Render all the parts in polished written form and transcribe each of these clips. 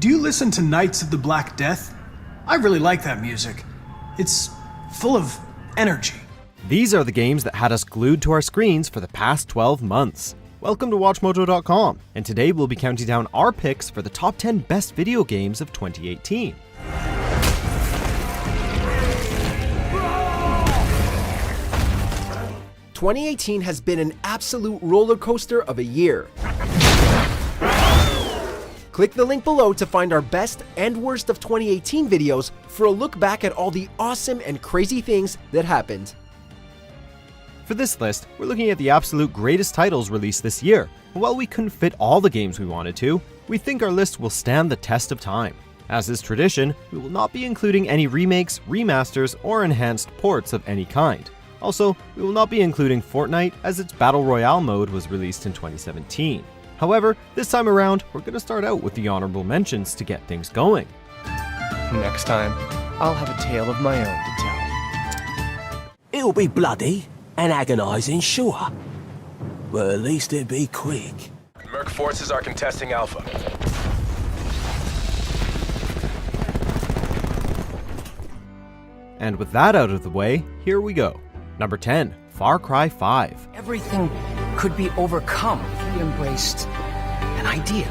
Do you listen to Knights of the Black Death? I really like that music. It's full of energy. These are the games that had us glued to our screens for the past 12 months. Welcome to WatchMojo.com, and today we'll be counting down our picks for the top 10 best video games of 2018. "2018 has been an absolute roller coaster of a year. Click the link below to find our best and worst of 2018 videos for a look back at all the awesome and crazy things that happened. For this list, we're looking at the absolute greatest titles released this year, and while we couldn't fit all the games we wanted to, we think our list will stand the test of time. As is tradition, we will not be including any remakes, remasters, or enhanced ports of any kind. Also, we will not be including Fortnite as its Battle Royale mode was released in 2017. However, this time around, we're going to start out with the honorable mentions to get things going. Next time, I'll have a tale of my own to tell. It'll be bloody and agonizing, sure. But at least it'll be quick. Merc forces are contesting Alpha. And with that out of the way, here we go. Number 10, Far Cry 5. Everything could be overcome if we embraced an idea.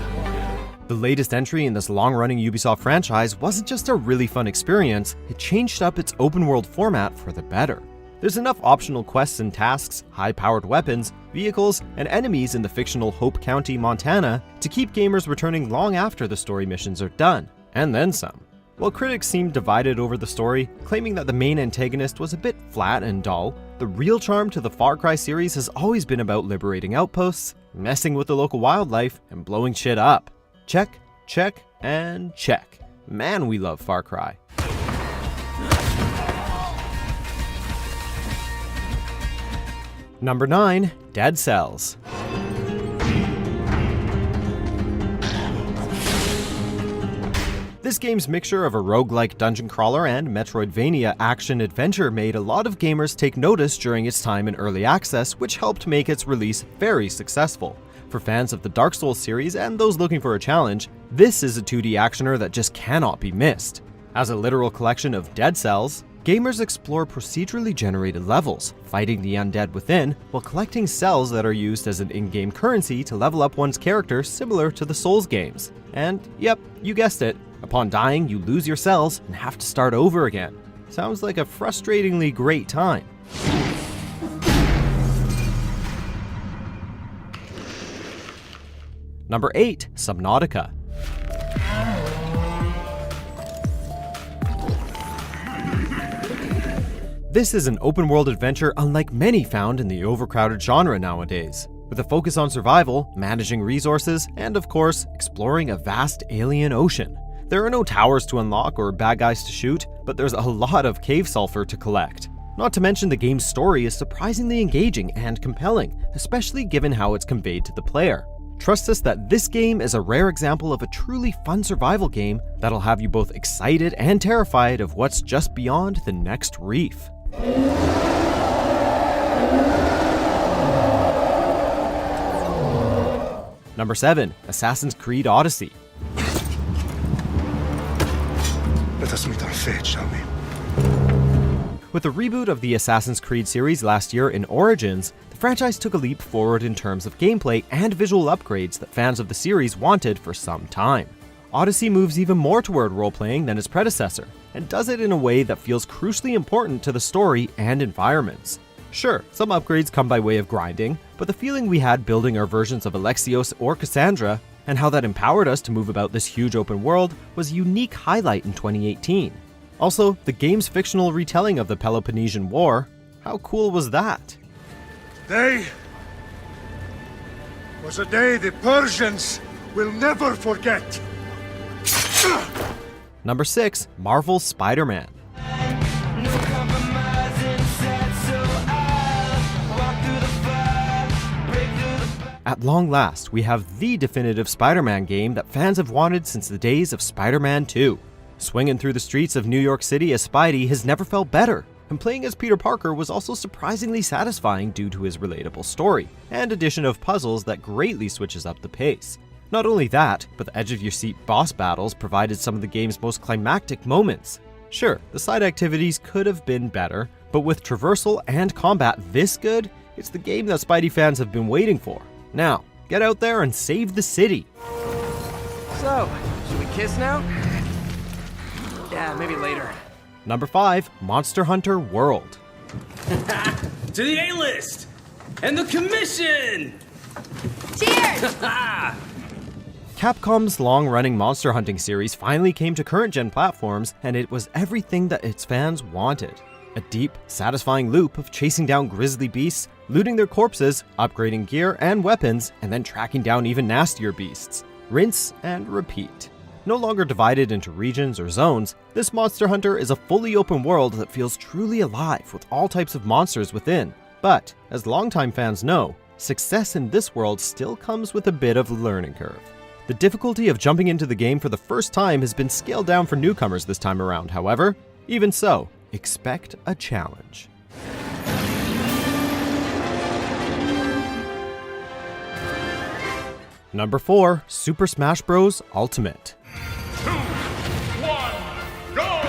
The latest entry in this long-running Ubisoft franchise wasn't just a really fun experience, it changed up its open-world format for the better. There's enough optional quests and tasks, high-powered weapons, vehicles, and enemies in the fictional Hope County, Montana to keep gamers returning long after the story missions are done, and then some. While critics seemed divided over the story, claiming that the main antagonist was a bit flat and dull, the real charm to the Far Cry series has always been about liberating outposts, messing with the local wildlife, and blowing shit up. Check, check, and check. Man, we love Far Cry. Number 9, Dead Cells. This game's mixture of a roguelike dungeon crawler and Metroidvania action-adventure made a lot of gamers take notice during its time in early access, which helped make its release very successful. For fans of the Dark Souls series and those looking for a challenge, this is a 2D actioner that just cannot be missed. As a literal collection of dead cells, gamers explore procedurally generated levels, fighting the undead within, while collecting cells that are used as an in-game currency to level up one's character similar to the Souls games. And yep, you guessed it. Upon dying, you lose your cells and have to start over again. Sounds like a frustratingly great time. Number 8, Subnautica. This is an open-world adventure unlike many found in the overcrowded genre nowadays, with a focus on survival, managing resources, and of course, exploring a vast alien ocean. There are no towers to unlock or bad guys to shoot, but there's a lot of cave sulfur to collect. Not to mention the game's story is surprisingly engaging and compelling, especially given how it's conveyed to the player. Trust us that this game is a rare example of a truly fun survival game that'll have you both excited and terrified of what's just beyond the next reef. Number 7, Assassin's Creed Odyssey. Let us meet our fate, shall we? With the reboot of the Assassin's Creed series last year in Origins, the franchise took a leap forward in terms of gameplay and visual upgrades that fans of the series wanted for some time. Odyssey moves even more toward role-playing than its predecessor, and does it in a way that feels crucially important to the story and environments. Sure, some upgrades come by way of grinding, but the feeling we had building our versions of Alexios or Cassandra, and how that empowered us to move about this huge open world, was a unique highlight in 2018. Also, the game's fictional retelling of the Peloponnesian War, how cool was that? Today was a day the Persians will never forget. Number 6, Marvel's Spider-Man. At long last, we have the definitive Spider-Man game that fans have wanted since the days of Spider-Man 2. Swinging through the streets of New York City as Spidey has never felt better, and playing as Peter Parker was also surprisingly satisfying due to his relatable story, and addition of puzzles that greatly switches up the pace. Not only that, but the edge-of-your-seat boss battles provided some of the game's most climactic moments. Sure, the side activities could have been better, but with traversal and combat this good, it's the game that Spidey fans have been waiting for. Now, get out there and save the city! So, should we kiss now? Yeah, maybe later. Number 5, Monster Hunter World. To the A-list! And the commission! Cheers! Capcom's long-running monster hunting series finally came to current-gen platforms, and it was everything that its fans wanted. A deep, satisfying loop of chasing down grisly beasts, looting their corpses, upgrading gear and weapons, and then tracking down even nastier beasts. Rinse and repeat. No longer divided into regions or zones, this Monster Hunter is a fully open world that feels truly alive with all types of monsters within. But, as longtime fans know, success in this world still comes with a bit of a learning curve. The difficulty of jumping into the game for the first time has been scaled down for newcomers this time around, however. Even so, expect a challenge. Number 4, Super Smash Bros. Ultimate. 2, 1, go!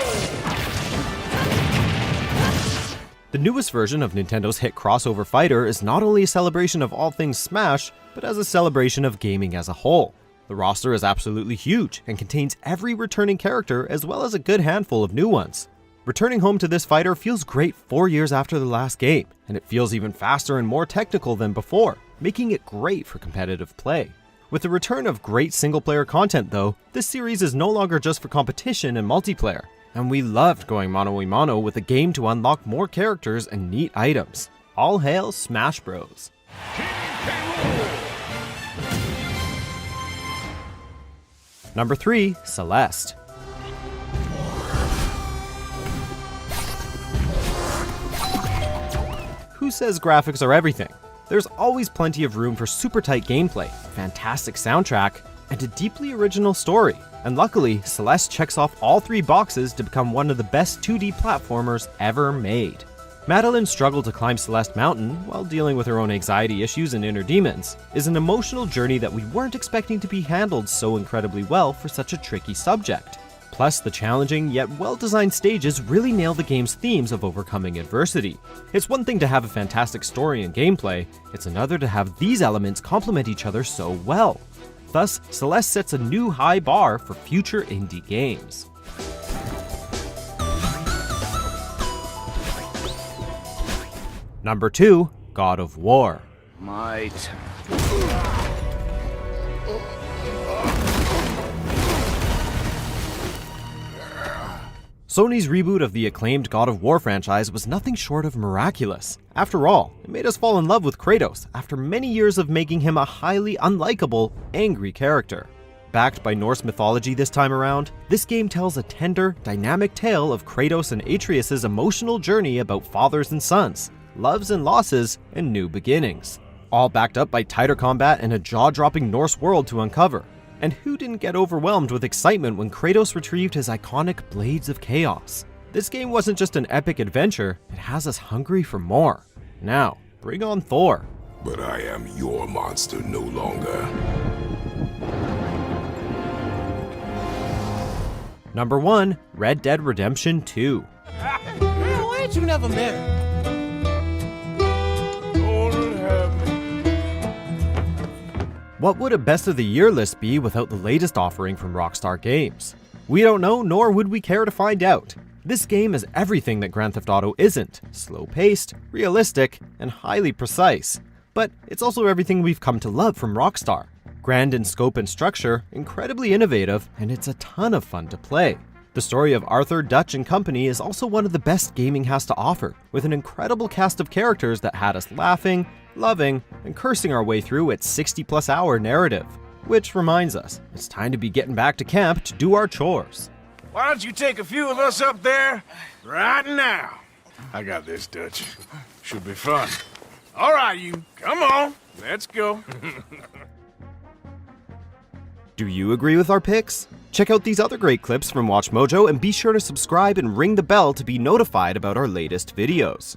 The newest version of Nintendo's hit crossover fighter is not only a celebration of all things Smash, but as a celebration of gaming as a whole. The roster is absolutely huge and contains every returning character as well as a good handful of new ones. Returning home to this fighter feels great 4 years after the last game, and it feels even faster and more technical than before, making it great for competitive play. With the return of great single-player content though, this series is no longer just for competition and multiplayer, and we loved going mano-a-mano with a game to unlock more characters and neat items. All hail Smash Bros. Number 3, Celeste. Who says graphics are everything? There's always plenty of room for super tight gameplay, fantastic soundtrack, and a deeply original story. And luckily, Celeste checks off all 3 boxes to become one of the best 2D platformers ever made. Madeline's struggle to climb Celeste Mountain, while dealing with her own anxiety issues and inner demons, is an emotional journey that we weren't expecting to be handled so incredibly well for such a tricky subject. Plus, the challenging yet well-designed stages really nail the game's themes of overcoming adversity. It's one thing to have a fantastic story and gameplay, it's another to have these elements complement each other so well. Thus, Celeste sets a new high bar for future indie games. Number 2, God of War. Might. Sony's reboot of the acclaimed God of War franchise was nothing short of miraculous. After all, it made us fall in love with Kratos after many years of making him a highly unlikable, angry character. Backed by Norse mythology this time around, this game tells a tender, dynamic tale of Kratos and Atreus' emotional journey about fathers and sons, loves and losses, and new beginnings. All backed up by tighter combat and a jaw-dropping Norse world to uncover. And who didn't get overwhelmed with excitement when Kratos retrieved his iconic Blades of Chaos? This game wasn't just an epic adventure, it has us hungry for more. Now, bring on Thor. But I am your monster no longer. Number 1, Red Dead Redemption 2. Why ain't you never met? What would a best of the year list be without the latest offering from Rockstar Games? We don't know, nor would we care to find out. This game is everything that Grand Theft Auto isn't: slow-paced, realistic, and highly precise. But it's also everything we've come to love from Rockstar. Grand in scope and structure, incredibly innovative, and it's a ton of fun to play. The story of Arthur, Dutch, and company is also one of the best gaming has to offer, with an incredible cast of characters that had us laughing, loving, and cursing our way through its 60-plus hour narrative. Which reminds us, it's time to be getting back to camp to do our chores. Why don't you take a few of us up there right now? I got this, Dutch. Should be fun. All right, you. Come on. Let's go. Do you agree with our picks? Check out these other great clips from WatchMojo and be sure to subscribe and ring the bell to be notified about our latest videos.